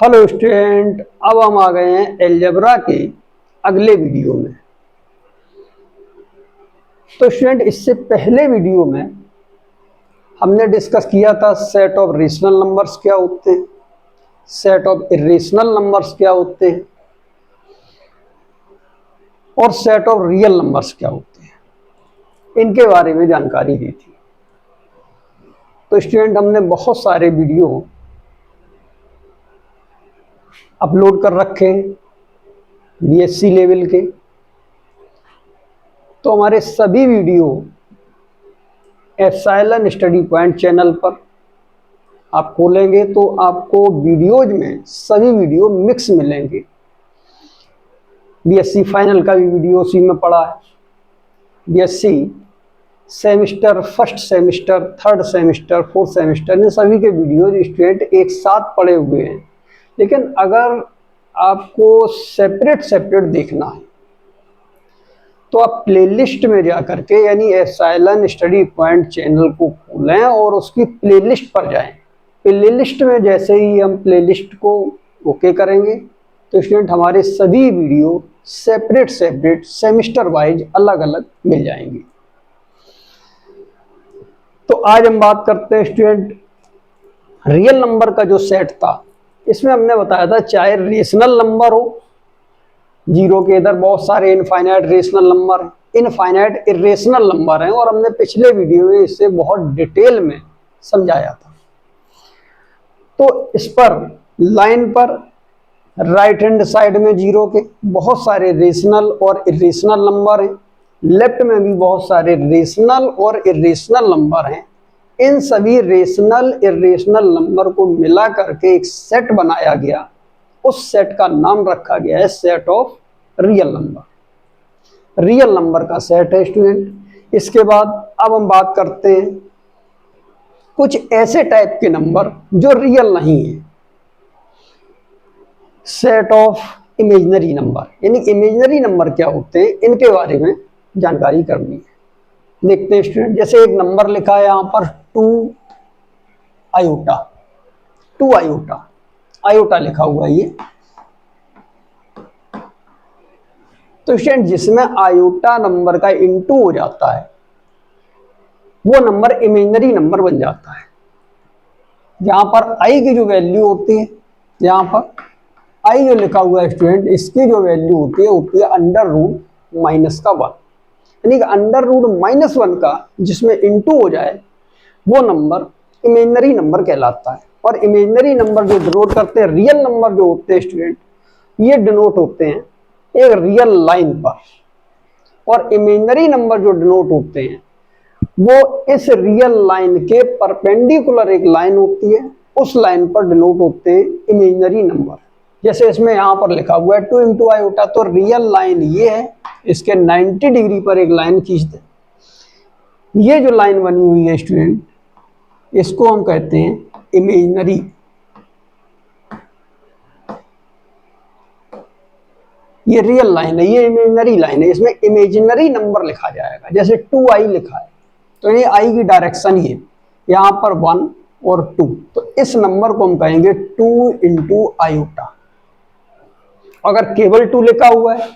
Hello student, अब हम आ गए हैं अलजेब्रा के अगले वीडियो में। तो स्टूडेंट, इससे पहले वीडियो में हमने डिस्कस किया था सेट ऑफ रेशनल नंबर्स क्या होते हैं, सेट ऑफ इरेशनल नंबर्स क्या होते हैं और सेट ऑफ रियल नंबर्स क्या होते हैं। इनके बारे में जानकारी दी थी। तो स्टूडेंट, हमने बहुत सारे वीडियो अपलोड कर रखे हैं बीएससी लेवल के। तो हमारे सभी video Epsilon study point channel पर आप खोलेंगे तो आपको वीडियोज में सभी वीडियो मिक्स मिलेंगे। बीएससी फाइनल का भी वीडियो उसी में पड़ा है। BSc semester, first semester, third semester, fourth semester, इन सभी के वीडियोज स्टूडेंट एक साथ पड़े हुए हैं। लेकिन अगर आपको सेपरेट सेपरेट देखना है तो आप प्लेलिस्ट में जा करके यानी एप्सिलॉन स्टडी पॉइंट चैनल को खोलें और उसकी प्लेलिस्ट पर जाएं। प्लेलिस्ट में जैसे ही हम प्लेलिस्ट को ओके करेंगे तो स्टूडेंट हमारे सभी video separate separate semester wise अलग अलग मिल जाएंगे। तो आज हम बात करते हैं स्टूडेंट रियल नंबर का जो सेट था। इसमें हमने बताया था चाहे रेशनल नंबर हो, जीरो के इधर बहुत सारे infinite rational number, infinite irrational number हैं, और हमने पिछले वीडियो में इससे बहुत डिटेल में समझाया था। तो इस पर लाइन पर राइट हैंड साइड में जीरो के बहुत सारे रेशनल और इरेशनल नंबर हैं, लेफ्ट में भी बहुत सारे रेशनल और इरेशनल नंबर हैं। इन सभी रेशनल इरेशनल नंबर को मिला करके एक सेट बनाया गया। उस सेट का नाम रखा गया है set of real number. Real number का सेट है स्टूडेंट। इसके बाद अब हम बात करते हैं कुछ ऐसे टाइप के नंबर जो रियल नहीं है। सेट ऑफ इमेजिनरी नंबर, यानी इमेजिनरी नंबर क्या होते हैं, इनके बारे में जानकारी करनी है। देखते हैं स्टूडेंट, जैसे एक नंबर लिखा है यहां पर 2 आयोटा, 2 आयोटा, आयोटा लिखा हुआ है ये। तो स्टूडेंट जिसमें आयोटा नंबर का इंटू हो जाता है वो नंबर इमेजिनरी नंबर बन जाता है। यहां पर आई की जो वैल्यू होती है, यहां पर आई जो लिखा हुआ है स्टूडेंट, इसकी जो वैल्यू होती है अंडर रूट माइनस का 1, यानी कि अंडर रूट माइनस 1 का जिसमें इंटू हो जाए वो नंबर इमेजिनरी नंबर कहलाता है। और इमेजिनरी नंबर जो डिनोट करते हैं, रियल नंबर जो होते हैं स्टूडेंट, ये डिनोट होते हैं एक रियल लाइन पर, और इमेजिनरी नंबर जो डिनोट होते हैं वो इस रियल लाइन के परपेंडिकुलर एक लाइन होती है, उस लाइन पर डिनोट होते हैं इमेजिनरी नंबर। जैसे इसमें यहां पर लिखा हुआ है 2 इंटू आयोटा, तो रियल लाइन ये है, इसके 90 डिग्री पर एक लाइन खींच दे। ये जो लाइन बनी हुई है स्टूडेंट, इसको हम कहते हैं इमेजिनरी। ये रियल लाइन है, ये इमेजिनरी लाइन है, इसमें इमेजिनरी नंबर लिखा जाएगा। जैसे 2i लिखा है तो ये आई की डायरेक्शन ये, यहां पर 1 और 2, तो इस नंबर को हम कहेंगे 2 इंटू आयोटा। अगर केवल 2 लिखा हुआ है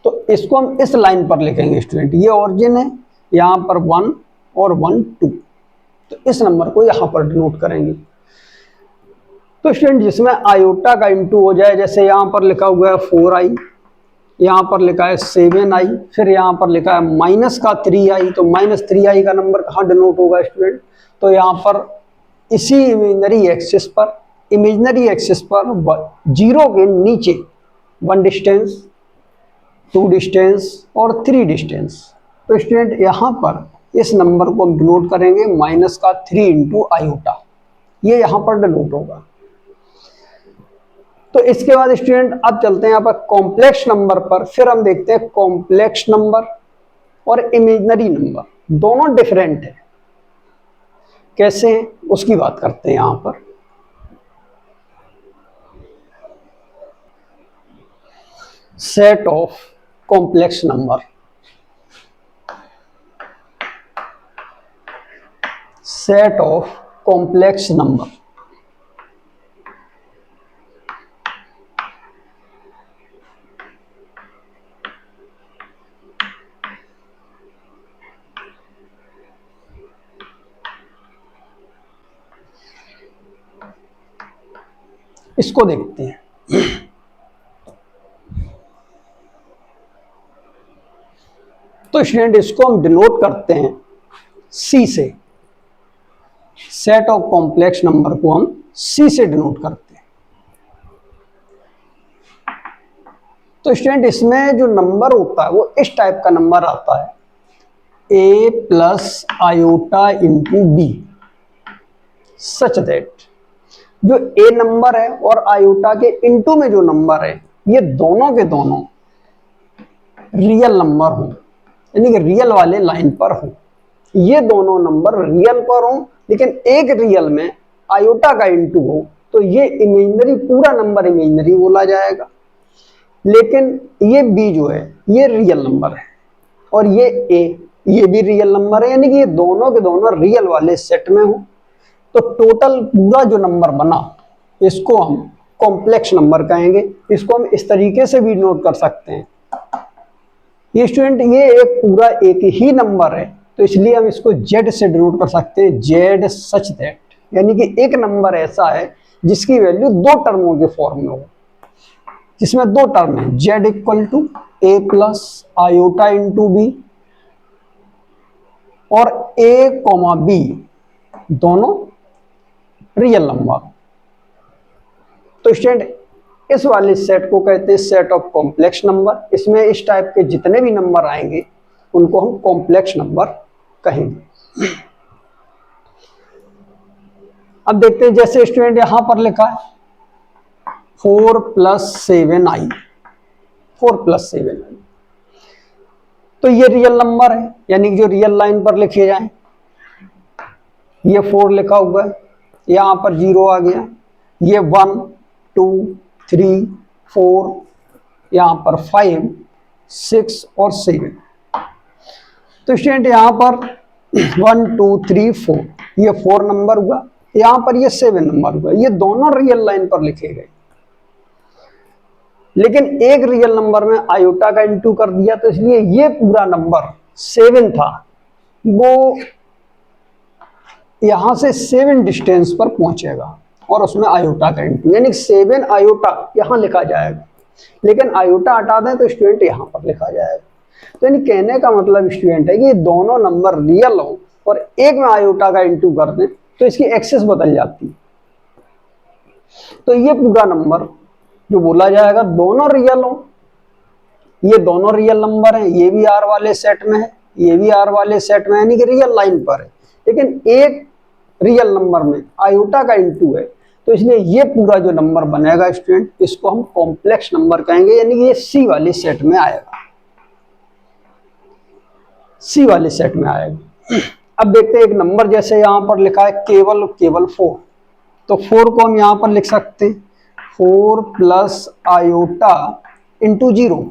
तो इसको हम इस लाइन पर लिखेंगे स्टूडेंट, ये ओरिजिन है, यहां पर 1 और 1 2, तो इस नंबर को यहां पर डिनोट करेंगे। तो स्टूडेंट जिसमें आयोटा का इंटू हो जाए, जैसे यहां पर लिखा हुआ है 4i, यहां पर लिखा है 7i, फिर यहां पर लिखा है माइनस का 3i, तो माइनस 3i का नंबर कहां डिनोट होगा स्टूडेंट, तो यहां पर इसी इमेजिनरी एक्सिस पर जीरो के नीचे 1 डिस्टेंस, 2 डिस्टेंस और 3 डिस्टेंस। तो स्टूडेंट यहां पर इस नंबर को हम डिनोट करेंगे माइनस का 3 इंटू आयोटा, ये यहां पर डिनोट होगा। तो इसके बाद स्टूडेंट अब चलते हैं यहाँ पर कॉम्प्लेक्स नंबर पर। फिर हम देखते हैं कॉम्प्लेक्स नंबर और इमेजिनरी नंबर दोनों डिफरेंट है, कैसे हैं उसकी बात करते हैं यहां पर। Set of complex number, set of complex number. इसको देखते हैं। तो स्टूडेंट इसको हम डिनोट करते हैं सी से, सेट ऑफ कॉम्प्लेक्स नंबर को हम सी से डिनोट करते हैं। तो स्टूडेंट इसमें जो नंबर होता है वो इस टाइप का नंबर आता है, a plus iota into B, such that जो a नंबर है और आयोटा के इंटू में जो नंबर है ये दोनों के दोनों रियल नंबर हो, यानी कि रियल वाले लाइन पर हो। ये दोनों नंबर रियल पर हो, लेकिन एक रियल में आयोटा का इंटू हो तो ये इमेजिनरी, पूरा नंबर इमेजिनरी बोला जाएगा। लेकिन ये b जो है ये रियल नंबर है और ये a ये भी रियल नंबर है, यानी कि ये दोनों के दोनों रियल वाले सेट में हो। तो टोटल पूरा जो नंबर बना इसको हम कॉम्प्लेक्स नंबर कहेंगे। इसको हम इस तरीके से भी नोट कर सकते हैं, ये स्टूडेंट ये एक पूरा एक ही नंबर है तो इसलिए हम इसको z से डिनोट कर सकते हैं, z सच दैट, यानी कि एक नंबर ऐसा है जिसकी वैल्यू दो टर्मों के फॉर्म में हो, जिसमें दो टर्म है, z equal to a plus iota into B और a कॉमा b दोनों रियल नंबर। तो स्टूडेंट इस वाले सेट को कहते हैं सेट ऑफ कॉम्प्लेक्स नंबर। इसमें इस टाइप के जितने भी नंबर आएंगे उनको हम कॉम्प्लेक्स नंबर कहेंगे। अब देखते हैं, जैसे स्टूडेंट यहां पर लिखा है 4 प्लस 7i, 4 प्लस 7i, तो ये रियल नंबर है, यानी कि जो रियल लाइन पर लिखे जाए। ये 4 लिखा हुआ है, यहां पर 0 आ गया, ये 1 2 3 4, यहां पर 5 6 और 7। तो स्टूडेंट यहां पर 1 2 3 4 ये 4 नंबर हुआ, यहां पर ये 7 नंबर हुआ। ये दोनों रियल लाइन पर लिखे गए, लेकिन एक रियल नंबर में आयोटा का इंटू कर दिया तो इसलिए ये पूरा नंबर 7 था, वो यहां से 7 डिस्टेंस पर पहुंचेगा और उसमें आयोटा का इंटू, यानी 7 आयोटा यहां लिखा जाएगा, लेकिन आयोटा हटा दें तो स्टूडेंट यहां पर लिखा जाएगा। तो यानी कहने का मतलब स्टूडेंट है कि ये दोनों नंबर रियल हो और एक में आयोटा का इंटू कर दें तो इसकी एक्सेस बदल जाती है। तो ये पूरा नंबर जो बोला जाएगा दोनों रियल हो, ये दोनों रियल नंबर हैं, ये भी आर वाले सेट में है, ये भी आर वाले सेट में है, यानी कि रियल लाइन पर है, लेकिन एक रियल नंबर में आयोटा का इंटू है तो इसलिए ये पूरा जो नंबर बनेगा स्टूडेंट इसको हम कॉम्प्लेक्स नंबर कहेंगे, यानी कि ये सी वाले सेट में आएगा, सी वाले सेट में आएगा। अब देखते हैं एक नंबर जैसे यहां पर लिखा है केवल 4, तो 4 को हम यहां पर लिख सकते हैं 4 plus iota into 0,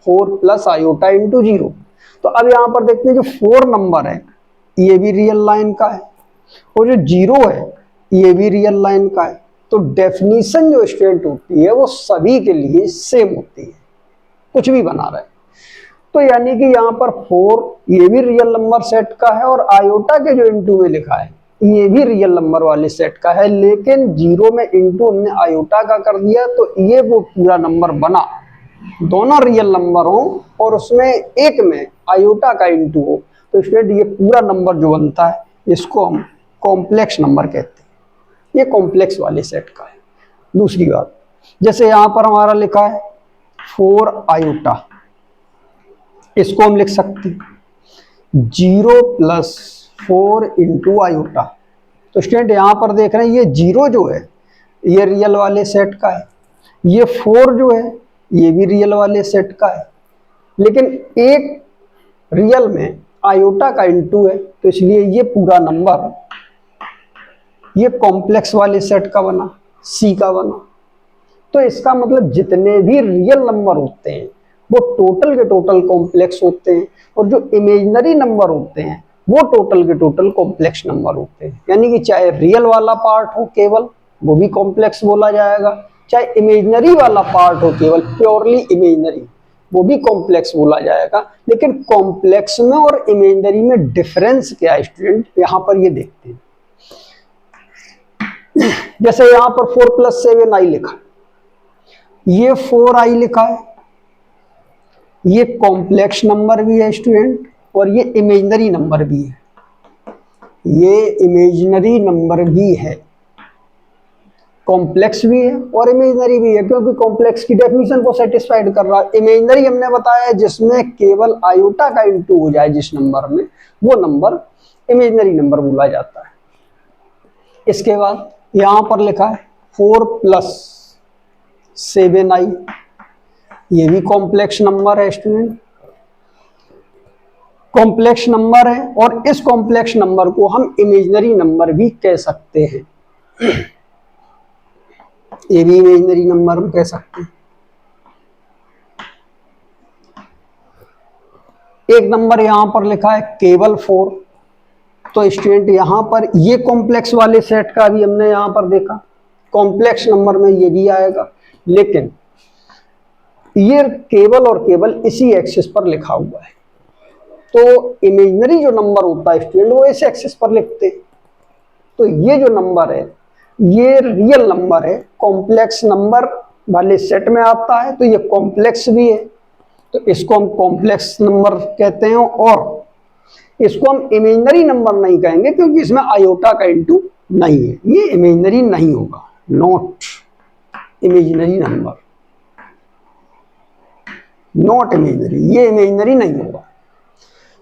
4 plus iota into 0। तो अब यहां पर देखते हैं जो 4 नंबर है ये भी रियल लाइन का है और जो 0 है ये भी रियल लाइन का है। तो डेफिनेशन जो स्टूडेंट होती है वो सभी के लिए सेम होती है, कुछ भी बना रहे। तो यानी कि यहाँ पर 4 ये भी रियल नंबर सेट का है और आयोटा के जो इंटू में लिखा है ये भी रियल नंबर वाले सेट का है, लेकिन 0 में इंटू हमने आयोटा का कर दिया तो ये वो पूरा नंबर बना, दोनों रियल नंबर हो और उसमें एक में आयोटा का इंटू हो, तो स्टूडेंट ये पूरा नंबर जो बनता है इसको हम कॉम्प्लेक्स नंबर कहते हैं, ये कॉम्प्लेक्स वाले सेट का है। दूसरी बात, जैसे यहाँ पर हमारा लिखा है 4 आयोटा, इसको हम लिख सकते हैं 0 प्लस 4 इंटू आयोटा। तो स्टूडेंट यहां पर देख रहे हैं ये 0 जो है ये रियल वाले सेट का है, ये 4 जो है ये भी रियल वाले सेट का है, लेकिन एक रियल में आयोटा का इंटू है तो इसलिए ये पूरा नंबर ये कॉम्प्लेक्स वाले सेट का बना, सी का बना। तो इसका मतलब जितने भी रियल नंबर होते हैं वो टोटल के टोटल कॉम्प्लेक्स होते हैं और जो इमेजिनरी नंबर होते हैं वो टोटल के टोटल कॉम्प्लेक्स नंबर होते हैं, यानी कि चाहे रियल वाला पार्ट हो केवल वो भी कॉम्प्लेक्स बोला जाएगा, चाहे इमेजिनरी वाला पार्ट हो केवल प्योरली इमेजिनरी वो भी कॉम्प्लेक्स बोला जाएगा। लेकिन कॉम्प्लेक्स में और इमेजिनरी में डिफरेंस क्या है स्टूडेंट, यहाँ पर ये देखते हैं। जैसे यहां पर 4 + 7i लिखा है, ये 4i लिखा है, ये कॉम्प्लेक्स नंबर भी है स्टूडेंट और ये इमेजिनरी नंबर भी है, ये इमेजिनरी नंबर भी है, कॉम्प्लेक्स भी है और इमेजिनरी भी है, क्योंकि कॉम्प्लेक्स की डेफिनेशन को सेटिस्फाइड कर रहा है। इमेजिनरी हमने बताया है जिसमें केवल आयोटा का इंटू हो जाए जिस नंबर में, वो नंबर इमेजिनरी नंबर बोला जाता है। इसके बाद यहां पर लिखा है 4 + 7i, ये भी कॉम्प्लेक्स नंबर है स्टूडेंट, कॉम्प्लेक्स नंबर है और इस कॉम्प्लेक्स नंबर को हम इमेजिनरी नंबर भी कह सकते हैं, ये भी इमेजिनरी नंबर हम कह सकते हैं। एक नंबर यहां पर लिखा है केवल 4, तो स्टूडेंट यहां पर ये कॉम्प्लेक्स वाले सेट का भी हमने यहां पर देखा, कॉम्प्लेक्स नंबर में ये भी आएगा, लेकिन ये केवल और केवल इसी एक्सिस पर लिखा हुआ है। तो इमेजिनरी जो नंबर होता है स्टूडेंट वो इस एक्सिस पर लिखते हैं, तो ये जो नंबर है ये रियल नंबर है, कॉम्प्लेक्स नंबर वाले सेट में आता है, तो ये कॉम्प्लेक्स भी है, तो इसको हम कॉम्प्लेक्स नंबर कहते हैं और इसको हम इमेजिनरी नंबर नहीं कहेंगे क्योंकि इसमें आयोटा का इंटू नहीं है, ये इमेजिनरी नहीं होगा, not imaginary number, not imaginary, ये इमेजिनरी नहीं होगा।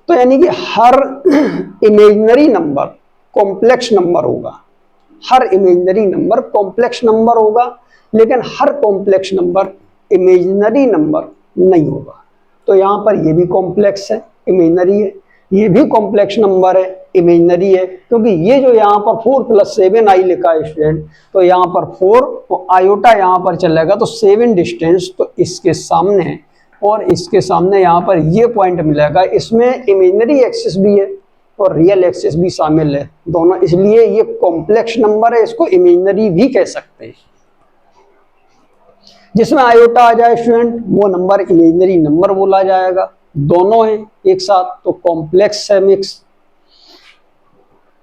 तो यानी कि हर इमेजिनरी नंबर कॉम्प्लेक्स नंबर होगा, हर इमेजिनरी नंबर कॉम्प्लेक्स नंबर होगा, लेकिन हर कॉम्प्लेक्स नंबर इमेजिनरी नंबर नहीं होगा। तो यहां पर ये भी कॉम्प्लेक्स है, इमेजिनरी है, ये भी कॉम्प्लेक्स नंबर है, इमेजिनरी है, क्योंकि ये जो यहाँ पर 4 + 7i लिखा है स्टूडेंट, तो यहाँ पर 4 तो आयोटा यहाँ पर चलेगा, तो 7 डिस्टेंस तो इसके सामने है और इसके सामने यहाँ पर ये पॉइंट मिलेगा, इसमें इमेजिनरी एक्सिस भी है और रियल एक्सिस भी शामिल है दोनों, इसलिए ये कॉम्प्लेक्स नंबर है, इसको इमेजिनरी भी कह सकते हैं। जिसमें आयोटा आ जाए स्टूडेंट वो नंबर इमेजिनरी नंबर बोला जाएगा, दोनों है एक साथ तो कॉम्प्लेक्स है, मिक्स।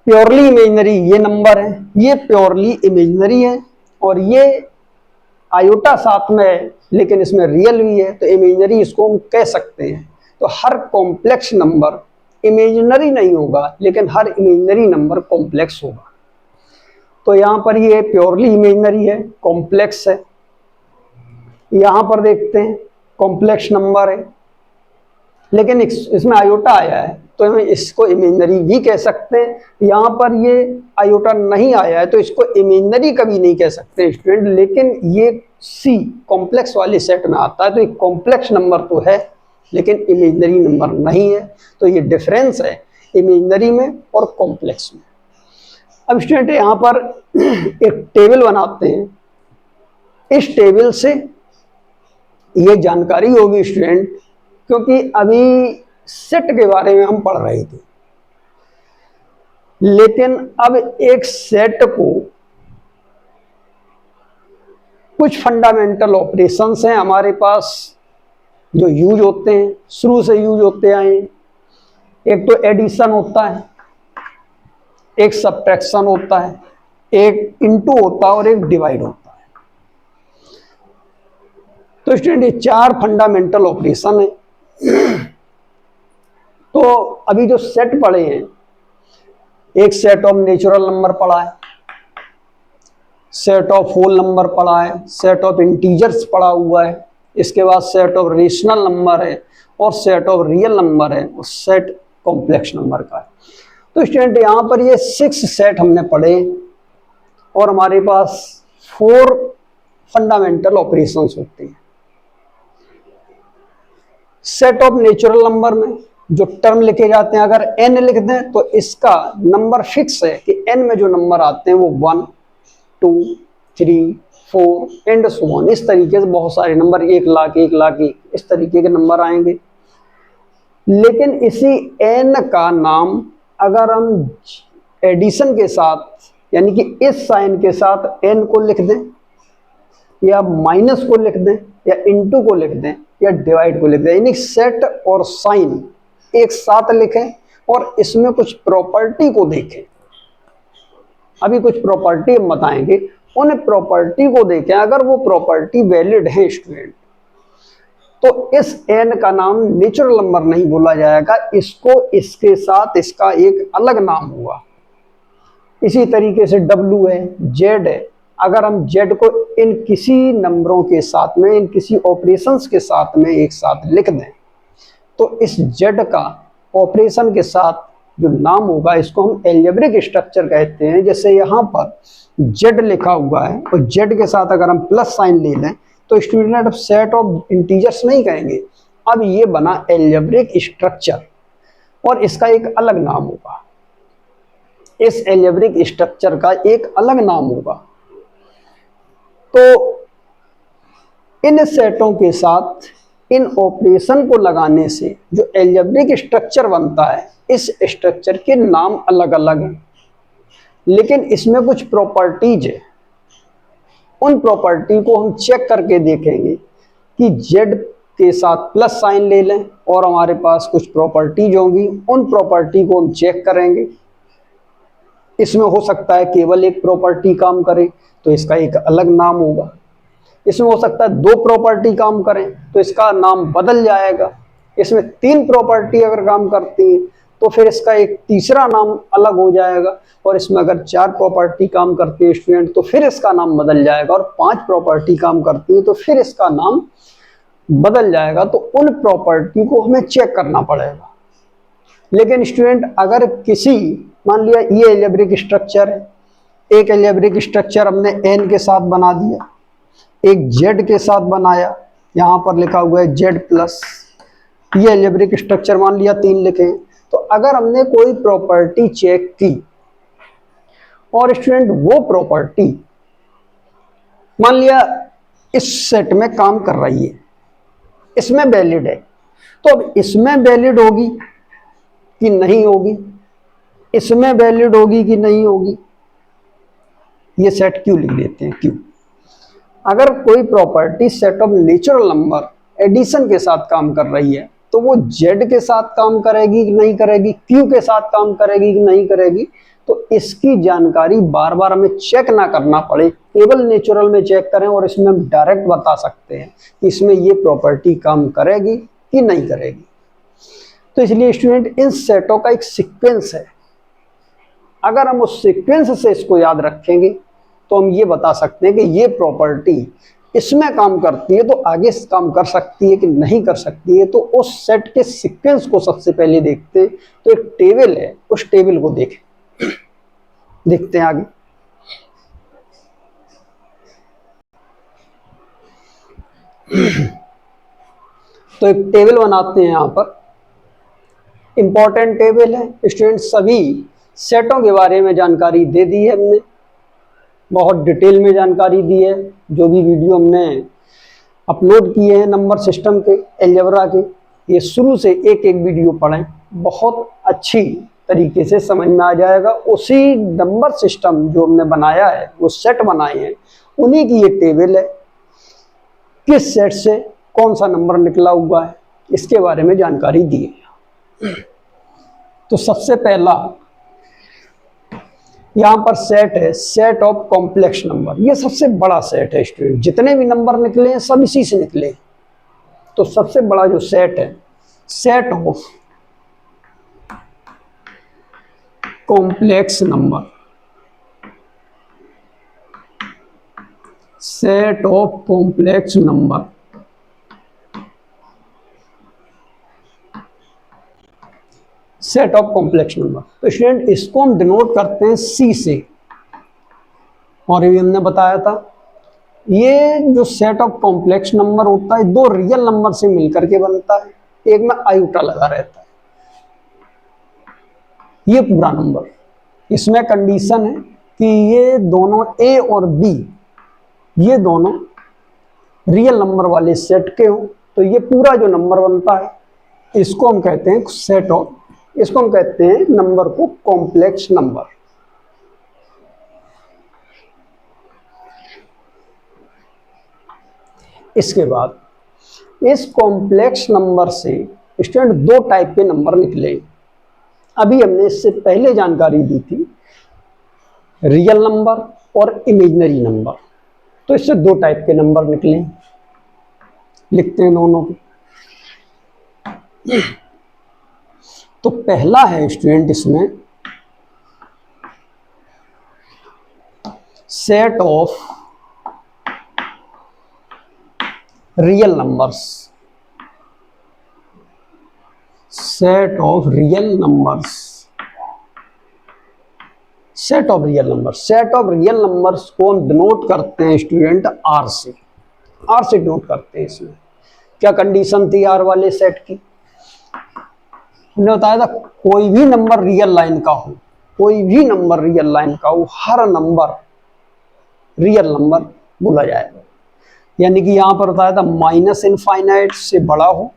प्योरली इमेजिनरी ये नंबर है, ये प्योरली इमेजिनरी है और ये आयोटा साथ में है लेकिन इसमें रियल भी है, तो इमेजिनरी इसको हम कह सकते हैं। तो हर कॉम्प्लेक्स नंबर इमेजिनरी नहीं होगा लेकिन हर इमेजिनरी नंबर कॉम्प्लेक्स होगा। तो यहां पर ये प्योरली इमेजिनरी है, कॉम्प्लेक्स है। यहां पर देखते हैं कॉम्प्लेक्स नंबर है लेकिन इसमें आयोटा आया है तो हम इसको इमेजिनरी भी कह सकते हैं। यहाँ पर ये आयोटा नहीं आया है तो इसको इमेजिनरी कभी नहीं कह सकते स्टूडेंट, लेकिन ये सी कॉम्प्लेक्स वाले सेट में आता है, तो एक कॉम्प्लेक्स नंबर तो है लेकिन इमेजिनरी नंबर नहीं है। तो ये डिफरेंस है इमेजिनरी में और कॉम्प्लेक्स में। अब स्टूडेंट यहाँ पर एक टेबल बनाते हैं, इस टेबल से ये जानकारी होगी स्टूडेंट, क्योंकि अभी सेट के बारे में हम पढ़ रहे थे, लेकिन अब एक सेट को कुछ फंडामेंटल ऑपरेशंस हैं हमारे पास जो यूज होते हैं, शुरू से यूज होते आए हैं। एक तो एडिशन होता है, एक सब्ट्रैक्शन होता है, एक इनटू होता है और एक डिवाइड होता है। तो स्टूडेंट ये 4 फंडामेंटल ऑपरेशन है। तो अभी जो सेट पढ़े हैं, एक सेट ऑफ नेचुरल नंबर पढ़ा है, सेट ऑफ होल नंबर पढ़ा है, सेट ऑफ इंटीजर्स पढ़ा हुआ है, इसके बाद सेट ऑफ रेशनल नंबर है और सेट ऑफ रियल नंबर है और सेट कॉम्प्लेक्स नंबर का है। तो स्टूडेंट यहाँ पर ये 6 सेट हमने पढ़े और हमारे पास 4 फंडामेंटल ऑपरेशंस होते हैं। सेट ऑफ नेचुरल नंबर में जो टर्म लिखे जाते हैं, अगर n लिख दें तो इसका नंबर फिक्स है कि n में जो नंबर आते हैं वो 1, 2, 3, 4 एंड सो ऑन, इस तरीके से बहुत सारे नंबर 1 लाख 1 लाख 1 इस तरीके के नंबर आएंगे। लेकिन इसी n का नाम अगर हम एडिशन के साथ यानी कि इस साइन के साथ n को लिख दें या माइनस को लिख दें या इनटू को लिख दें या डिवाइड को लिख दें, यानी सेट और साइन एक साथ लिखें और इसमें कुछ प्रॉपर्टी को देखें। अभी कुछ प्रॉपर्टी हम बताएंगे, उन प्रॉपर्टी को देखें, अगर वो प्रॉपर्टी वैलिड है स्टूडेंट, तो इस n का नाम नेचुरल नंबर नहीं बोला जाएगा, इसको इसके साथ इसका एक अलग नाम होगा। इसी तरीके से W है, Z है, अगर हम Z को इन किसी नंबरों के साथ में, इन किसी ऑपरेशंस के साथ में एक साथ लिख दें, तो इस Z का ऑपरेशन के साथ जो नाम होगा इसको हम एल्जेब्रिक स्ट्रक्चर कहते हैं। जैसे यहाँ पर Z लिखा हुआ है और Z के साथ अगर हम प्लस साइन ले लें तो स्टूडेंट सेट ऑफ इंटीजर्स नहीं कहेंगे, अब ये बना एल्जेब्रिक स्ट्रक्चर और इसका एक अलग नाम होगा, इस एल्जेब्रिक स्ट्रक्चर का एक अलग नाम होगा। तो इन सेटों के साथ इन ऑपरेशन को लगाने से जो एल्जेब्रिक स्ट्रक्चर बनता है, इस स्ट्रक्चर के नाम अलग अलग हैं, लेकिन इसमें कुछ प्रॉपर्टीज है। उन प्रॉपर्टी को हम चेक करके देखेंगे कि Z के साथ प्लस साइन ले लें और हमारे पास कुछ प्रॉपर्टीज होंगी, उन प्रॉपर्टी को हम चेक करेंगे। इसमें हो सकता है केवल एक प्रॉपर्टी काम करे तो इसका एक अलग नाम होगा, इसमें हो सकता है दो प्रॉपर्टी काम करें तो इसका नाम बदल जाएगा, इसमें तीन प्रॉपर्टी अगर काम करती हैं तो फिर इसका एक तीसरा नाम अलग हो जाएगा, और इसमें अगर चार प्रॉपर्टी काम करती है स्टूडेंट तो फिर इसका नाम बदल जाएगा, और पांच प्रॉपर्टी काम करती है तो फिर इसका नाम बदल जाएगा। तो उन प्रॉपर्टी को हमें चेक करना पड़ेगा। लेकिन स्टूडेंट अगर किसी, मान लिया ये एल्जेब्रिक स्ट्रक्चर है, एक एल्जेब्रिक स्ट्रक्चर हमने n के साथ बना दिया, एक Z के साथ बनाया, यहाँ पर लिखा हुआ है Z प्लस, ये एल्जेब्रिक स्ट्रक्चर मान लिया 3 लिखे। तो अगर हमने कोई प्रॉपर्टी चेक की और स्टूडेंट वो प्रॉपर्टी मान लिया इस सेट में काम कर रही है, इसमें वैलिड है, तो अब इसमें वैलिड होगी कि नहीं होगी, इसमें वैलिड होगी कि नहीं होगी, ये सेट क्यों लिख लेते हैं, क्यों। अगर कोई property set of natural number addition के साथ काम कर रही है तो वो Z के साथ काम करेगी कि नहीं करेगी, Q के साथ काम करेगी कि नहीं करेगी, तो इसकी जानकारी बार बार हमें चेक ना करना पड़े, केवल नेचुरल में चेक करें और इसमें हम डायरेक्ट बता सकते हैं कि इसमें ये प्रॉपर्टी काम करेगी कि नहीं करेगी। तो इसलिए स्टूडेंट इन सेटों का एक सीक्वेंस है, अगर हम उस सीक्वेंस से इसको याद रखेंगे तो हम ये बता सकते हैं कि ये प्रॉपर्टी इसमें काम करती है तो आगे काम कर सकती है कि नहीं कर सकती है। तो उस सेट के सीक्वेंस को सबसे पहले देखते हैं। तो एक टेबल है, उस टेबल को देखते हैं आगे। तो एक टेबल बनाते हैं, यहाँ पर इंपॉर्टेंट टेबल है स्टूडेंट, सभी सेटों के बारे में जानकारी दे दी है हमने, बहुत डिटेल में जानकारी दी है। जो भी वीडियो हमने अपलोड किए हैं नंबर सिस्टम के, अलजेब्रा के, ये शुरू से एक एक वीडियो पढ़ें, बहुत अच्छी तरीके से समझ में आ जाएगा। उसी नंबर सिस्टम जो हमने बनाया है, वो सेट बनाए हैं, उन्हीं की ये टेबल है, किस सेट से कौन सा नंबर निकला हुआ है इसके बारे में जानकारी दी है। तो सबसे पहला यहाँ पर सेट है, सेट ऑफ कॉम्प्लेक्स नंबर। ये सबसे बड़ा सेट है स्टूडेंट, जितने भी नंबर निकले हैं सब इसी से निकले। तो सबसे बड़ा जो सेट है, set of complex number, set of complex number. Set of complex number. तो स्टूडेंट इसको हम डिनोट करते हैं C से, और ये हमने बताया था, ये जो सेट ऑफ कॉम्प्लेक्स नंबर होता है दो रियल नंबर से मिलकर के बनता है, एक में आयुटा लगा रहता है। ये पूरा नंबर, इसमें कंडीशन है कि ये दोनों A और B, ये दोनों रियल नंबर वाले सेट के हो, तो ये पूरा जो नंबर बनता है इसको हम कहते हैं सेट ऑफ, इसको हम कहते हैं नंबर को कॉम्प्लेक्स नंबर। इसके बाद इस कॉम्प्लेक्स नंबर से स्टूडेंट दो टाइप के नंबर निकले। अभी हमने इससे पहले जानकारी दी थी, रियल नंबर और इमेजिनरी नंबर। तो इससे दो टाइप के नंबर निकले, लिखते हैं दोनों को। तो पहला है स्टूडेंट इसमें set of real numbers, set of real numbers, set of real numbers. Set of real numbers को हम डिनोट करते हैं स्टूडेंट आर से, आर से डिनोट करते हैं। इसमें क्या कंडीशन थी आर वाले सेट की? हमने बताया था कोई भी नंबर रियल लाइन का हो, कोई भी नंबर रियल लाइन का हो, हर नंबर रियल नंबर बोला जाएगा। यानी कि यहां पर बताया था माइनस इनफाइनाइट से बड़ा हो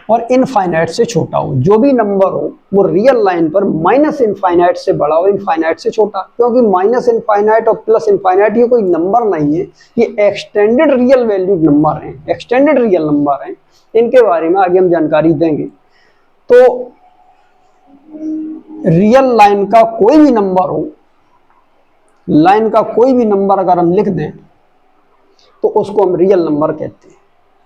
और इनफाइनाइट से छोटा हो। जो भी नंबर हो वो रियल लाइन पर माइनस इनफाइनाइट से बड़ा हो, इनफाइनाइट से छोटा। क्योंकि माइनस इनफाइनाइट और प्लस इनफाइनाइट ये कोई नंबर नहीं है, ये एक्सटेंडेड रियल वैल्यूड नंबर हैं, एक्सटेंडेड रियल नंबर हैं। इनके बारे में आगे हम जानकारी देंगे। तो रियल लाइन का कोई भी नंबर हो, लाइन का कोई भी नंबर अगर हम लिख दें तो उसको हम रियल नंबर कहते हैं।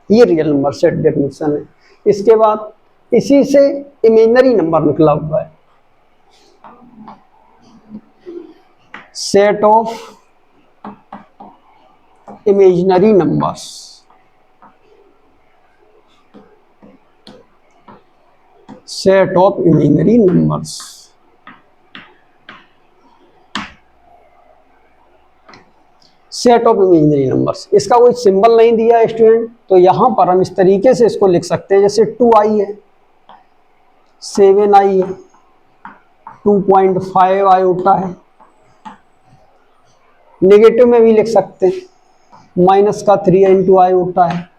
ये रियल नंबर सेट डेफिनेशन है। इसके बाद इसी से इमेजिनरी नंबर निकला हुआ है, set of imaginary numbers, set of imaginary numbers. Set of imaginary numbers, इसका कोई सिंबल नहीं दिया है स्टूडेंट, तो यहां पर हम इस तरीके से इसको लिख सकते हैं, जैसे 2i है, 7i है, 2.5 आयोटा है। नेगेटिव में भी लिख सकते हैं, माइनस का 3 इंटू आयोटा है,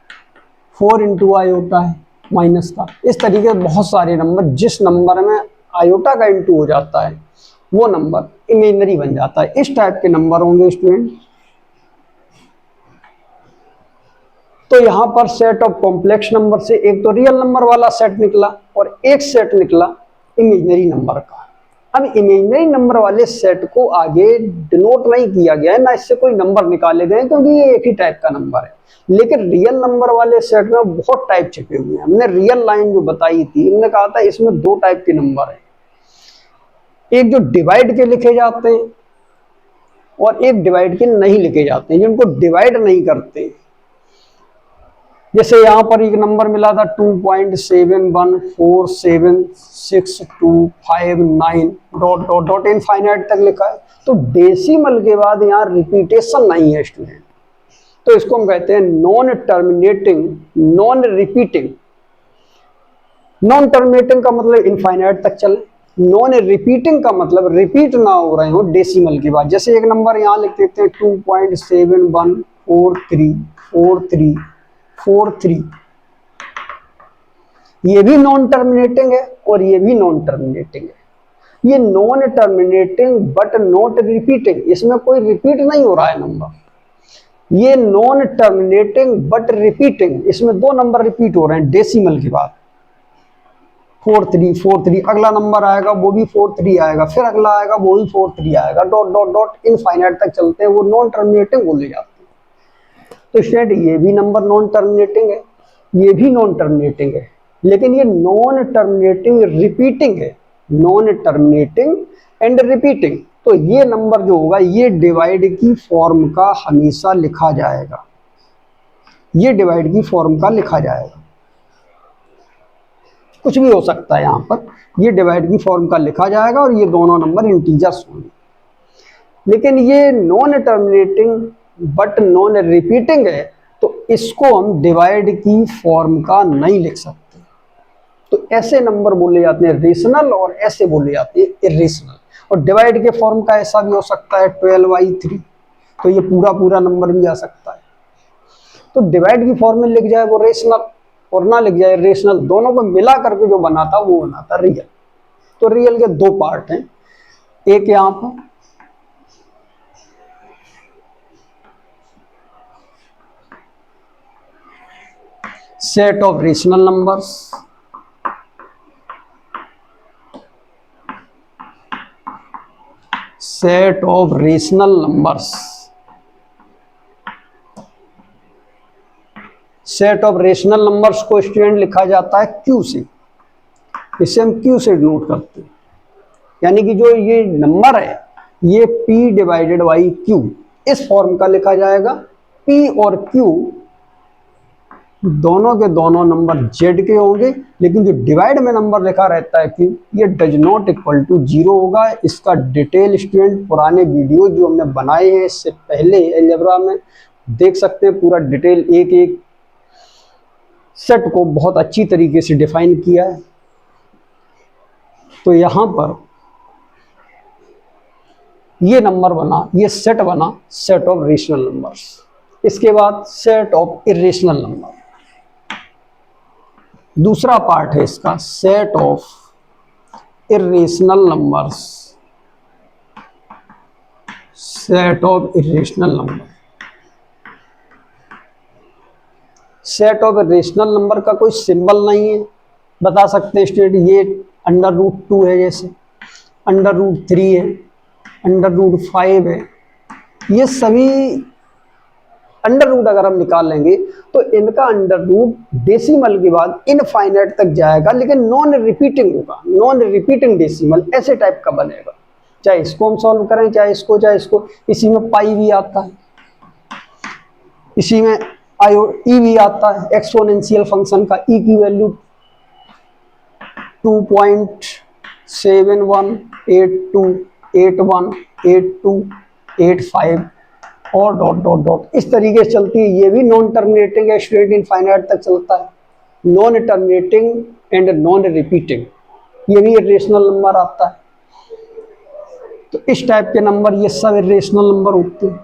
4 इंटू आयोटा है माइनस का। इस तरीके से बहुत सारे नंबर, जिस नंबर में आयोटा का इंटू हो जाता है वो नंबर इमेजिनरी बन जाता है। इस टाइप के नंबर होंगे स्टूडेंट। तो यहां पर सेट ऑफ कॉम्प्लेक्स नंबर से एक तो रियल नंबर वाला सेट निकला और एक सेट निकला इमेजिनरी नंबर का। अब इमेजिनरी नंबर वाले सेट को आगे डिनोट नहीं किया गया है, ना इससे कोई नंबर निकाले गए, क्योंकि ये एक ही टाइप का नंबर है। लेकिन रियल नंबर वाले सेट में बहुत टाइप छिपे हुए हैं। हमने रियल लाइन जो बताई थी, हमने कहा था इसमें दो टाइप के नंबर है, एक जो डिवाइड के लिखे जाते हैं और एक डिवाइड के नहीं लिखे जाते हैं, जिनको डिवाइड नहीं करते। जैसे यहां पर एक नंबर मिला था 2.7147625 डॉट डॉट डॉट इनफाइनाइट तक लिखा है, तो डेसिमल के बाद यहाँ रिपीटेशन नहीं है स्टूडेंट, तो इसको हम कहते हैं non terminating, non repeating. Non terminating का मतलब इनफाइनाइट तक चले, नॉन रिपीटिंग का मतलब रिपीट ना हो रहे हो डेसिमल के बाद। जैसे एक नंबर यहाँ लिख देते हैं 2.71434343, ये भी नॉन टर्मिनेटिंग है और ये भी नॉन टर्मिनेटिंग है। ये non terminating but not repeating, इसमें कोई रिपीट नहीं हो रहा है नंबर। ये नॉन टर्मिनेटिंग बट रिपीटिंग, इसमें दो नंबर रिपीट हो रहे हैं डेसिमल के बाद। 4343, अगला नंबर आएगा वो भी 43 आएगा, फिर अगला आएगा वो भी 43 आएगा, डॉट डॉट डॉट इनफाइनाइट तक चलते हैं, वो नॉन टर्मिनेटिंग बोले जाते हैं। तो स्टूडेंट ये भी नंबर नॉन टर्मिनेटिंग है, ये भी नॉन टर्मिनेटिंग है, लेकिन ये नॉन टर्मिनेटिंग रिपीटिंग है, नॉन टर्मिनेटिंग एंड रिपीटिंग। तो ये नंबर जो होगा ये डिवाइड की फॉर्म का हमेशा लिखा जाएगा, ये डिवाइड की फॉर्म का लिखा जाएगा। कुछ भी हो सकता है, यहां पर ये डिवाइड की फॉर्म का लिखा जाएगा और ये दोनों नंबर इंटीजर्स होंगे। लेकिन ये non terminating but non repeating है, तो इसको हम डिवाइड की फॉर्म का नहीं लिख सकते। तो ऐसे नंबर बोले जाते हैं रेशनल और ऐसे बोले जाते हैं इरेशनल। और डिवाइड के फॉर्म का ऐसा भी हो सकता है 12/3, तो ये पूरा पूरा नंबर भी आ सकता है। तो डिवाइड की फॉर्म में लिख जाए वो रेशनल और ना लिख जाए रेशनल, दोनों को मिला करके जो बनाता वो बनाता रियल। तो रियल के दो पार्ट हैं, एक यहां पर set of rational numbers, set of rational numbers. Set of rational numbers को स्टूडेंट लिखा जाता है क्यू से, इसे हम क्यू से डिनोट करते हैं। यानी कि जो ये नंबर है ये p डिवाइडेड बाई q इस फॉर्म का लिखा जाएगा। p और q दोनों के दोनों नंबर z के होंगे, लेकिन जो डिवाइड में नंबर लिखा रहता है q ये डज नॉट इक्वल टू 0 होगा। इसका डिटेल स्टूडेंट पुराने वीडियो जो हमने बनाए हैं इससे पहले अलजेब्रा में देख सकते हैं। पूरा डिटेल एक एक सेट को बहुत अच्छी तरीके से डिफाइन किया है। तो यहां पर ये नंबर बना, ये सेट बना सेट ऑफ रेशनल नंबर्स। इसके बाद सेट ऑफ इरेशनल नंबर, दूसरा पार्ट है इसका set of irrational numbers. Set of irrational number, set of irrational number का कोई सिंबल नहीं है। बता सकते हैं स्टूडेंट ये √2 है, जैसे √3 है, √5 है। ये सभी अंडर रूट अगर हम निकाल लेंगे तो इनका अंडर रूट डेसिमल के बाद इनफाइनाइट तक जाएगा, लेकिन नॉन रिपीटिंग होगा। नॉन रिपीटिंग डेसिमल ऐसे टाइप का बनेगा। चाहे इसको हम सॉल्व करें, चाहे इसको। इसी में पाई भी आता है, इसी में ई भी आता है। एक्सपोनेंशियल फंक्शन का ई की वैल्यू 2.7182818285 और डॉट डॉट डॉट इस तरीके से चलती है। ये भी नॉन टर्मिनेटिंग है स्टूडेंट, इनफाइनाइट तक चलता है। Non terminating and non repeating, ये भी इरेशनल नंबर आता है। तो इस टाइप के नंबर ये सब इरेशनल नंबर होते हैं।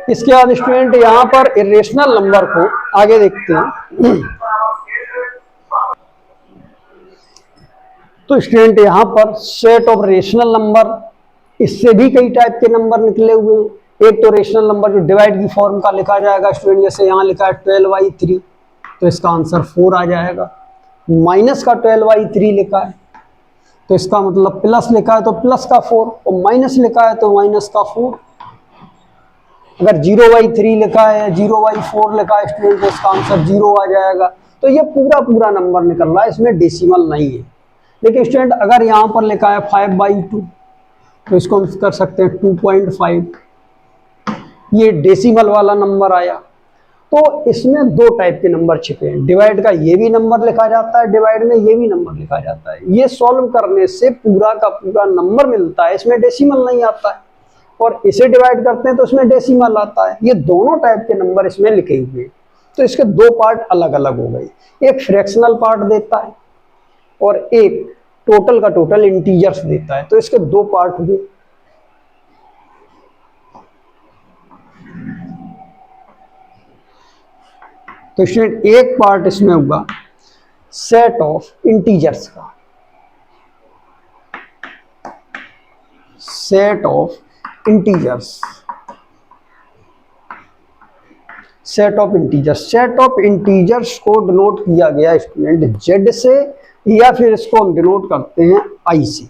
इसके बाद स्टूडेंट यहाँ पर इरेशनल नंबर को आगे देखते हैं। तो स्टूडेंट यहाँ पर सेट ऑफ रेशनल नंबर, इससे भी कई टाइप के नंबर निकले हुए हैं। एक तो रेशनल नंबर जो डिवाइड की फॉर्म का लिखा जाएगा स्टूडेंट, जैसे यहाँ लिखा है 12/3 तो इसका आंसर 4 आ जाएगा। माइनस का 12/3 लिखा है तो इसका मतलब प्लस लिखा है तो प्लस का 4, और माइनस लिखा है तो माइनस का 4। अगर 0/3 लिखा है, 0/4 लिखा है स्टूडेंट तो इसका आंसर 0 आ जाएगा। तो ये पूरा नंबर निकल रहा है, इसमें डेसिमल नहीं है। लेकिन स्टूडेंट अगर यहाँ पर लिखा है 5/2 तो इसको हम कर सकते हैं 2.5, ये डेसिमल वाला नंबर आया। तो इसमें दो टाइप के नंबर छिपे हैं। डिवाइड का ये भी नंबर लिखा जाता है, डिवाइड में ये भी नंबर लिखा जाता है। ये सॉल्व करने से पूरा का पूरा नंबर मिलता है, इसमें डेसिमल नहीं आता है। और इसे डिवाइड करते हैं तो इसमें डेसिमल आता है। ये दोनों टाइप के नंबर इसमें लिखे हुए हैं। तो इसके दो पार्ट अलग अलग हो गए, एक फ्रैक्शनल पार्ट देता है और एक टोटल का टोटल इंटीजर्स देता है। तो इसके दो पार्ट हुए। तो स्टूडेंट एक पार्ट इसमें होगा सेट ऑफ इंटीजर्स का, set of integers, set of integers. Set of integers को डिनोट किया गया स्टूडेंट जेड से, या फिर इसको हम डिनोट करते हैं आई से।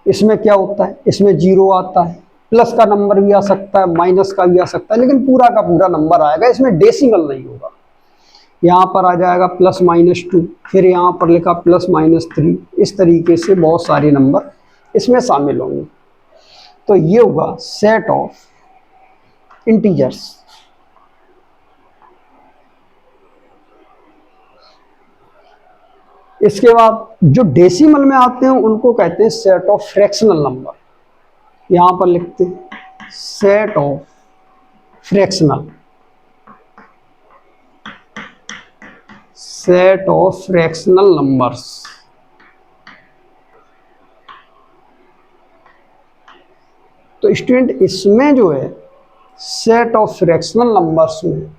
इसमें क्या होता है, इसमें 0 आता है, प्लस का नंबर भी आ सकता है, माइनस का भी आ सकता है, लेकिन पूरा का पूरा नंबर आएगा। इसमें डेसिमल नहीं होगा। यहाँ पर आ जाएगा +-2, फिर यहाँ पर लिखा +-3। इस तरीके से बहुत सारे नंबर इसमें शामिल होंगे। तो ये होगा सेट ऑफ इंटीजर्स। इसके बाद जो डेसिमल में आते हैं उनको कहते हैं सेट ऑफ फ्रैक्शनल नंबर। यहां पर लिखते हैं set of fractional, set of fractional numbers. तो स्टूडेंट इसमें जो है सेट ऑफ फ्रैक्शनल नंबर्स में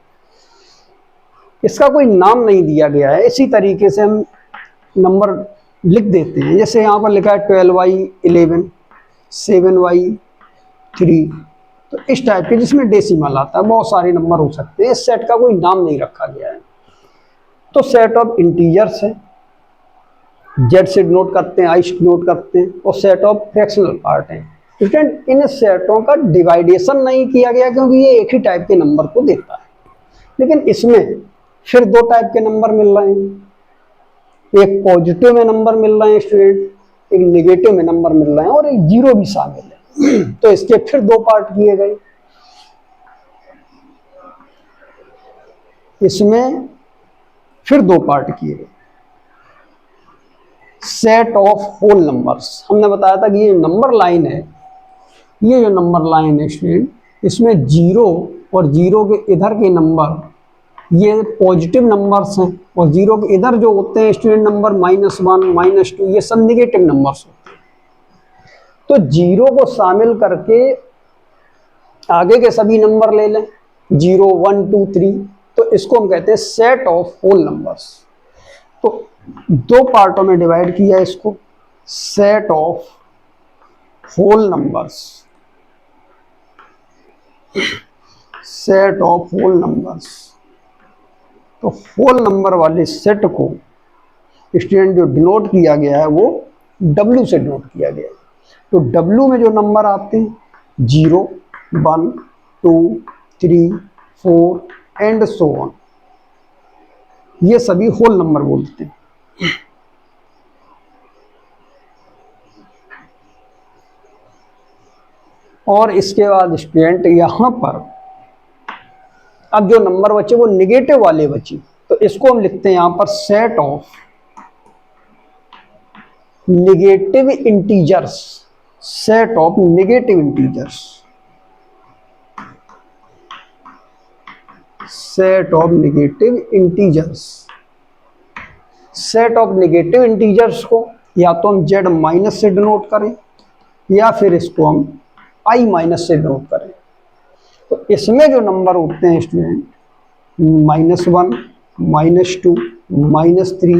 इसका कोई नाम नहीं दिया गया है। इसी तरीके से हम नंबर लिख देते हैं। जैसे यहाँ पर लिखा है 12/11, 7/3। तो इस टाइप के जिसमें डेसिमल आता है, बहुत सारे नंबर हो सकते हैं। इस सेट का कोई नाम नहीं रखा गया है। तो सेट ऑफ इंटीजर्स है जेड से डिनोट करते हैं, आई से डिनोट करते हैं, और सेट ऑफ फ्रैक्शनल पार्ट हैं। स्टूडेंट इन सेटों का डिवाइडेशन नहीं किया गया क्योंकि ये एक ही टाइप के नंबर को देता है, लेकिन इसमें फिर दो टाइप के नंबर मिल रहे हैं, एक पॉजिटिव में नंबर मिल रहे हैं स्टूडेंट, एक नेगेटिव में नंबर मिल रहे हैं, और एक जीरो भी शामिल है। तो इसके फिर दो पार्ट किए गए, इसमें फिर दो पार्ट किए गए। सेट ऑफ होल नंबर्स, हमने बताया था कि ये नंबर लाइन है, ये जो नंबर लाइन है स्टूडेंट, इसमें जीरो और जीरो के इधर के नंबर ये पॉजिटिव नंबर्स हैं, और जीरो के इधर जो होते हैं स्टूडेंट नंबर -1 -2 ये सब निगेटिव नंबर्स होते हैं। तो जीरो को शामिल करके आगे के सभी नंबर ले लें, 0 1 2 3, तो इसको हम कहते हैं सेट ऑफ होल नंबर्स। तो दो पार्टों में डिवाइड किया इसको, set of whole numbers, set of whole numbers. तो होल नंबर वाले सेट को स्टूडेंट जो डिनोट किया गया है वो W से डिनोट किया गया है। तो W में जो नंबर आते हैं 0 1 2 3 4 एंड सो ऑन, ये सभी होल नंबर बोलते हैं। और इसके बाद स्टूडेंट यहां पर अब जो नंबर बचे वो निगेटिव वाले बचे, तो इसको हम लिखते हैं यहां पर set of negative integers, set of negative integers, set of negative integers. Set of negative integers को या तो हम z माइनस से डिनोट करें या फिर इसको हम i माइनस से डिनोट करें। तो इसमें जो नंबर होते हैं स्टूडेंट -1 -2 -3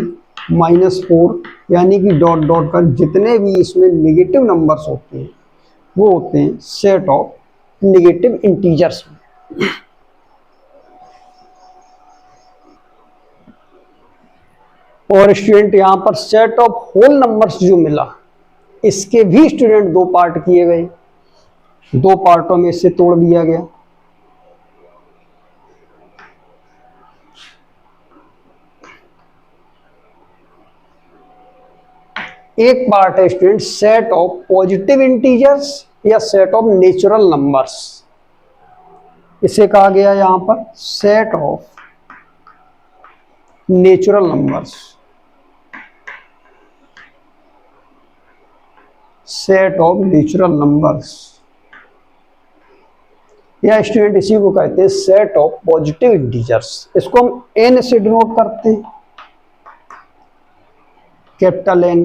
-4, यानी कि डॉट डॉट कर जितने भी इसमें निगेटिव नंबर्स होते हैं वो होते हैं सेट ऑफ निगेटिव इंटीजर्स। और स्टूडेंट यहां पर सेट ऑफ होल नंबर्स जो मिला, इसके भी स्टूडेंट दो पार्ट किए गए, दो पार्टों में इसे तोड़ दिया गया। एक पार्ट है student set of positive integers या सेट ऑफ नेचुरल नंबर्स, इसे कहा गया यहां पर set of natural numbers, set of natural numbers, या स्टूडेंट इसी को कहते हैं सेट ऑफ पॉजिटिव इंटीजर्स। इसको हम n से डिनोट करते हैं, कैपिटल N,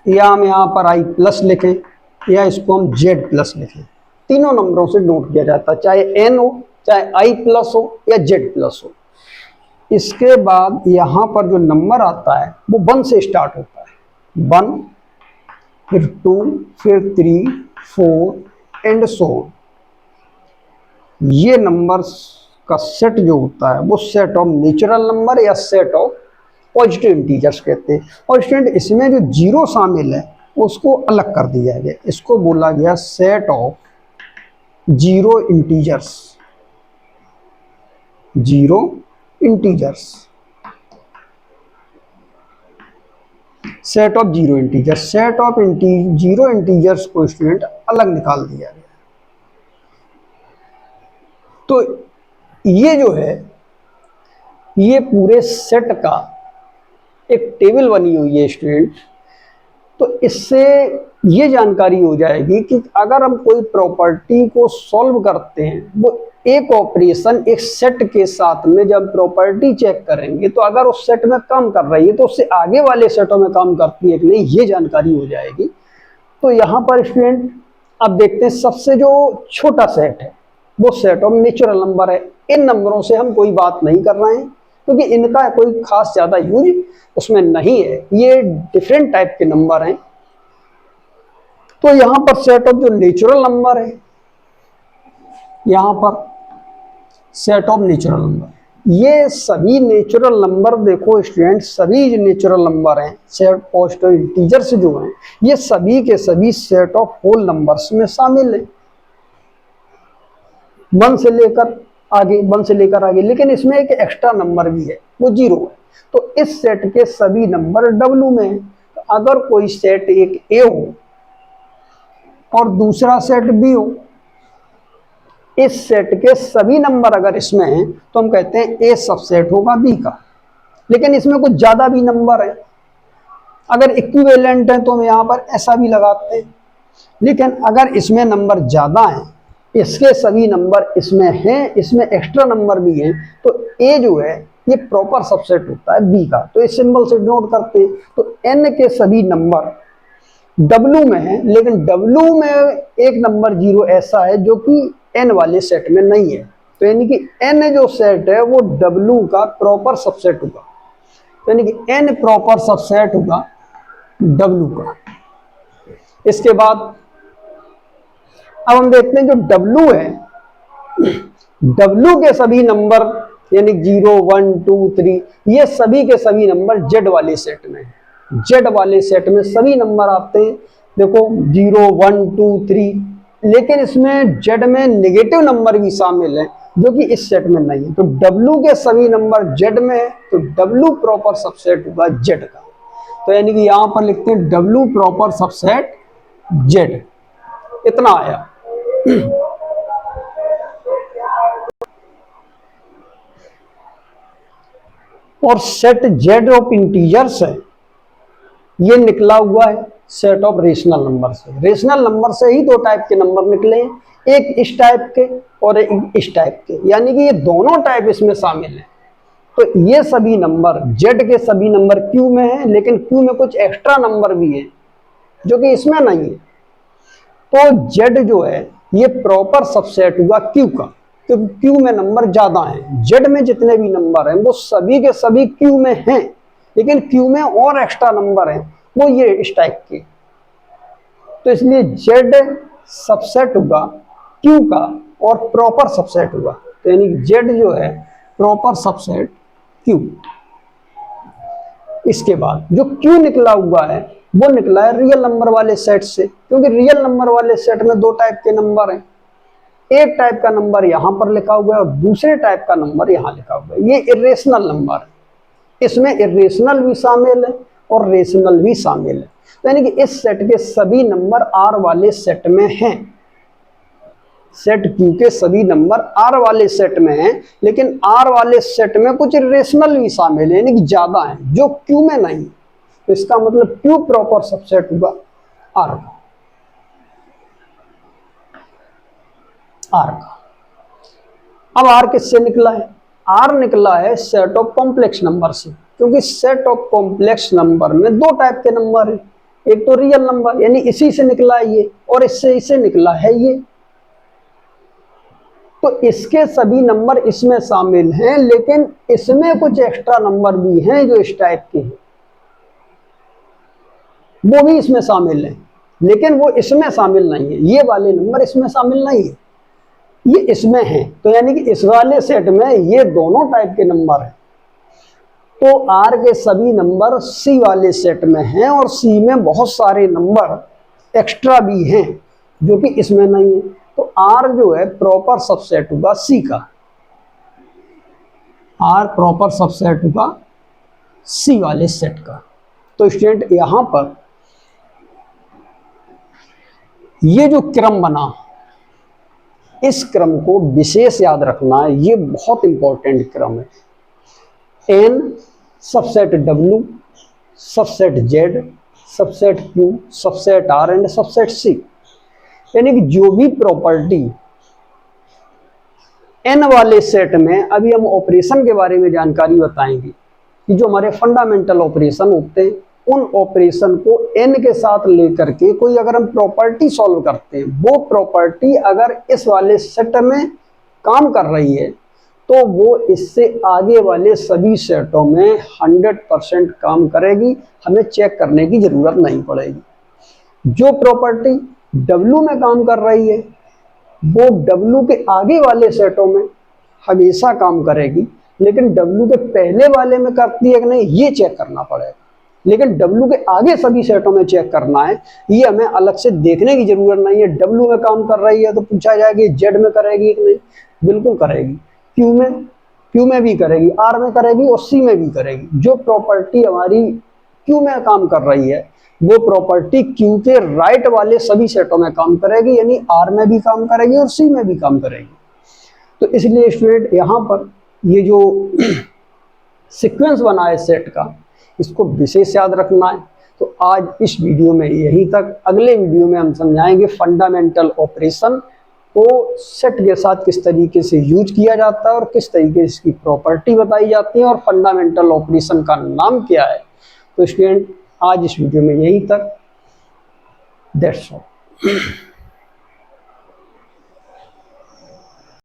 या हम यहां पर i प्लस लिखें या इसको हम z प्लस लिखें, तीनों नंबरों से डिनोट किया जाता है, चाहे n हो, चाहे i प्लस हो या z प्लस हो। इसके बाद यहां पर जो नंबर आता है वो 1 से स्टार्ट होता है, 1 फिर 2 फिर 3 4 एंड सो ऑन। ये नंबर्स का सेट जो होता है वो सेट ऑफ नेचुरल नंबर या सेट ऑफ पॉजिटिव इंटीजर्स कहते हैं। और स्टूडेंट इसमें जो जीरो शामिल है उसको अलग कर दिया गया, इसको बोला गया set of zero integers, zero integers, set of zero integers. Set of zero integers को स्टूडेंट अलग निकाल दिया गया। तो ये जो है ये पूरे सेट का एक टेबल बनी हुई है स्टूडेंट। तो इससे ये जानकारी हो जाएगी कि अगर हम कोई प्रॉपर्टी को सॉल्व करते हैं, वो एक ऑपरेशन एक सेट के साथ में जब प्रॉपर्टी चेक करेंगे तो अगर उस सेट में काम कर रही है तो उससे आगे वाले सेटों में काम करती है कि नहीं, ये जानकारी हो जाएगी। तो यहाँ पर स्टूडेंट अब देखते हैं सबसे जो छोटा सेट है वो सेट ऑफ नेचुरल नंबर है। इन नंबरों से हम कोई बात नहीं कर रहे हैं क्योंकि इनका कोई खास ज्यादा यूज उसमें नहीं है, ये डिफरेंट टाइप के नंबर हैं। तो यहां पर सेट ऑफ जो नेचुरल नंबर है, यहां पर सेट ऑफ नेचुरल नंबर, ये सभी नेचुरल नंबर देखो स्टूडेंट, सभी जो नेचुरल नंबर हैं सेट पॉजिटिव इंटीजर्स जो हैं, ये सभी के सभी सेट ऑफ होल नंबर्स में शामिल है, 1 से लेकर आगे, लेकिन इसमें एक एक्स्ट्रा नंबर भी है, वो 0 है। तो इस सेट के सभी नंबर डब्लू में है। तो अगर कोई सेट एक ए हो और दूसरा सेट बी हो, इस सेट के सभी नंबर अगर इसमें हैं तो हम कहते हैं ए सबसेट होगा बी का। लेकिन इसमें कुछ ज्यादा भी नंबर है, अगर इक्विवेलेंट है तो हम यहाँ पर ऐसा भी लगाते हैं। लेकिन अगर इसमें नंबर ज्यादा हैं, इसके सभी नंबर इसमें हैं, इसमें एक्स्ट्रा नंबर भी हैं, तो ए जो है ये प्रॉपर सबसेट होता है बी का। तो इस सिंबल से नोट करते हैं। तो एन के सभी नंबर डब्लू में है, लेकिन डब्लू में एक नंबर 0 ऐसा है जो कि एन वाले सेट में नहीं है। तो यानी कि एन जो सेट है वो डब्लू का प्रॉपर सबसेट होगा। तो यानी कि एन प्रॉपर सबसेट होगा डब्लू का। इसके बाद अब हम देखते हैं जो डब्लू है, डब्लू के सभी नंबर यानी 0, 1, 2, 3 ये सभी के सभी नंबर जेड वाले सेट में है। जेड वाले सेट में सभी नंबर आते हैं, देखो 0, 1, 2, 3। लेकिन इसमें जेड में नेगेटिव नंबर भी शामिल है जो कि इस सेट में नहीं है। तो डब्लू के सभी नंबर जेड में है, तो डब्लू प्रॉपर सबसेट होगा जेड का। तो यानी कि यहां पर लिखते हैं डब्लू प्रॉपर सबसेट जेड। इतना आया। और सेट जेड ऑफ इंटीजर्स है, ये निकला हुआ है सेट ऑफ रेशनल नंबर से। रेशनल नंबर से ही 2 टाइप के नंबर निकले हैं, एक इस टाइप के और एक इस टाइप के, यानी कि ये दोनों टाइप इसमें शामिल हैं। तो ये सभी नंबर जेड के सभी नंबर क्यू में है, लेकिन क्यू में कुछ एक्स्ट्रा नंबर भी है जो कि इसमें नहीं है। तो जेड जो है ये प्रॉपर सबसेट हुआ क्यू का, क्योंकि क्यू में नंबर ज्यादा हैं। जेड में जितने भी नंबर हैं वो सभी के सभी क्यू में हैं, लेकिन क्यू में और एक्स्ट्रा नंबर हैं, वो ये इस टाइप के। तो इसलिए जेड सबसेट होगा क्यू का और प्रॉपर सबसेट होगा। तो यानी जेड जो है प्रॉपर सबसेट क्यू। इसके बाद जो क्यू निकला हुआ है वो निकला है रियल नंबर वाले सेट से, क्योंकि रियल नंबर वाले सेट में 2 टाइप के नंबर हैं। एक टाइप का नंबर यहां पर लिखा हुआ है और दूसरे टाइप का नंबर यहां लिखा हुआ है। ये इरेशनल नंबर है, इसमें इरेशनल भी शामिल है और रेशनल भी शामिल है। तो यानी कि इस सेट के सभी नंबर आर वाले सेट में हैं। सेट क्यू के सभी नंबर आर वाले सेट में हैं, लेकिन आर वाले सेट में कुछ इरेशनल भी शामिल है, यानी कि ज्यादा है जो क्यू में नहीं। तो इसका मतलब क्यू प्रॉपर सबसेट होगा आर का। अब आर किससे निकला है? आर निकला है सेट ऑफ कॉम्प्लेक्स नंबर से, क्योंकि सेट ऑफ कॉम्प्लेक्स नंबर में 2 टाइप के नंबर है। एक तो रियल नंबर यानी इसी से निकला है ये, और इससे निकला है ये। तो इसके सभी नंबर इसमें शामिल हैं, लेकिन इसमें कुछ एक्स्ट्रा नंबर भी हैं जो इस टाइप के हैं, वो भी इसमें शामिल हैं, लेकिन वो इसमें शामिल नहीं है। ये वाले नंबर इसमें शामिल नहीं है, ये इसमें है। तो यानी कि इस वाले सेट में ये दोनों टाइप के नंबर हैं। तो आर के सभी नंबर सी वाले सेट में हैं, और सी में बहुत सारे नंबर एक्स्ट्रा भी हैं जो कि इसमें नहीं है। तो आर जो है प्रॉपर सबसेट होगा सी का। आर प्रॉपर सबसेट होगा सी वाले सेट का। तो स्टूडेंट यहां पर ये जो क्रम बना, इस क्रम को विशेष याद रखना है, ये बहुत इंपॉर्टेंट क्रम है। N subset W, subset Z, subset Q, subset R and subset C. यानी कि जो भी प्रॉपर्टी एन वाले सेट में, अभी हम ऑपरेशन के बारे में जानकारी बताएंगे कि जो हमारे फंडामेंटल ऑपरेशन होते हैं, उन ऑपरेशन को एन के साथ लेकर के कोई अगर हम प्रॉपर्टी सॉल्व करते हैं, वो प्रॉपर्टी अगर इस वाले सेट में काम कर रही है तो वो इससे आगे वाले सभी सेटों में 100% काम करेगी, हमें चेक करने की जरूरत नहीं पड़ेगी। जो प्रॉपर्टी W में काम कर रही है वो W के आगे वाले सेटों में हमेशा काम करेगी, लेकिन W के पहले वाले में करती है कि नहीं ये चेक करना पड़ेगा। लेकिन W के आगे सभी सेटों में चेक करना है, ये हमें अलग से देखने की जरूरत नहीं है। W में काम कर रही है तो पूछा जाएगा Z में करेगी कि नहीं, बिल्कुल करेगी। Q में भी करेगी, R में करेगी और C में भी करेगी। जो प्रॉपर्टी हमारी Q में काम कर रही है वो प्रॉपर्टी Q के राइट वाले सभी सेटों में काम करेगी, यानी R में भी काम करेगी और C में भी काम करेगी। तो इसलिए स्टूडेंट यहाँ पर ये जो सीक्वेंस बना है सेट का, इसको विशेष याद रखना है। तो आज इस वीडियो में यहीं तक। अगले वीडियो में हम समझाएंगे फंडामेंटल ऑपरेशन को सेट के साथ किस तरीके से यूज किया जाता है और किस तरीके से इसकी प्रॉपर्टी बताई जाती है और फंडामेंटल ऑपरेशन का नाम क्या है। तो स्टूडेंट आज इस वीडियो में यहीं तक। That's all.